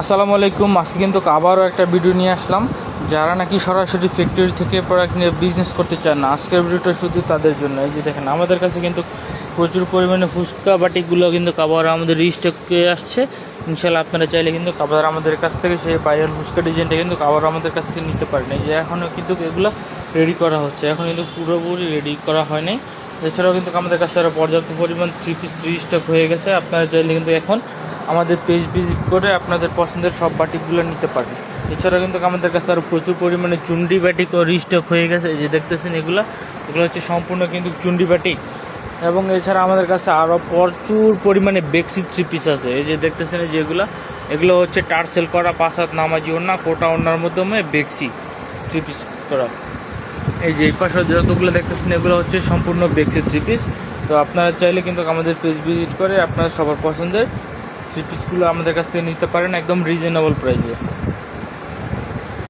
আসসালামু আলাইকুম। আজকে কিন্তু আবারও একটা ভিডিও নিয়ে আসলাম। যারা নাকি সরাসরি ফ্যাক্টরি থেকে প্রোডাক্ট নিয়ে বিজনেস করতে চান না, আজকের ভিডিওটা শুধু তাদের জন্য। এই যে দেখেন, আমাদের কাছে কিন্তু প্রচুর পরিমাণে ফুচকা বাটিকগুলো কিন্তু আবার আমাদের রিস্টকে আসছে। ইনশাল্লাহ আপনারা চাইলে কিন্তু আবার আমাদের কাছ থেকে সেই ভাইরাল ফুচকা ডিজাইনটা কিন্তু আবার আমাদের কাছ থেকে নিতে পারেন। এই যে এখনও কিন্তু এগুলো রেডি করা হচ্ছে, এখন কিন্তু পুরোপুরি রেডি করা হয়নি। এছাড়াও কিন্তু আমাদের কাছে আরও পর্যাপ্ত পরিমাণ 3 পিস রিস্টক হয়ে গেছে। আপনারা চাইলে কিন্তু এখন আমাদের পেজ ভিজিট করে আপনাদের পছন্দের সব বাটিকগুলো নিতে পারেন। এছাড়াও কিন্তু আমাদের কাছে আরও প্রচুর পরিমাণে চুন্ডি বাটিক ও রিস্টক হয়ে গেছে। এই যে দেখতেছেন, এগুলো হচ্ছে সম্পূর্ণ কিন্তু চুন্ডি বাটিক। এবং এছাড়া আমাদের কাছে আরও প্রচুর পরিমাণে বেক্সি 3 পিস আছে। এই যে দেখতেছেন, এগুলো হচ্ছে টার্সেল করা 5 হাত নামাজি ওড়না, কোটা ওড়নার মাধ্যমে বেক্সি 3 পিস করা। এই যে এই পাশে যতগুলো দেখতেছেন, এগুলো হচ্ছে সম্পূর্ণ বেক্সি 3 পিস। তো আপনারা চাইলে কিন্তু আমাদের পেজ ভিজিট করে আপনারা সবার পছন্দের 3 পিসগুলো আমাদের কাছ থেকে নিতে পারেন একদম রিজনেবল প্রাইসে।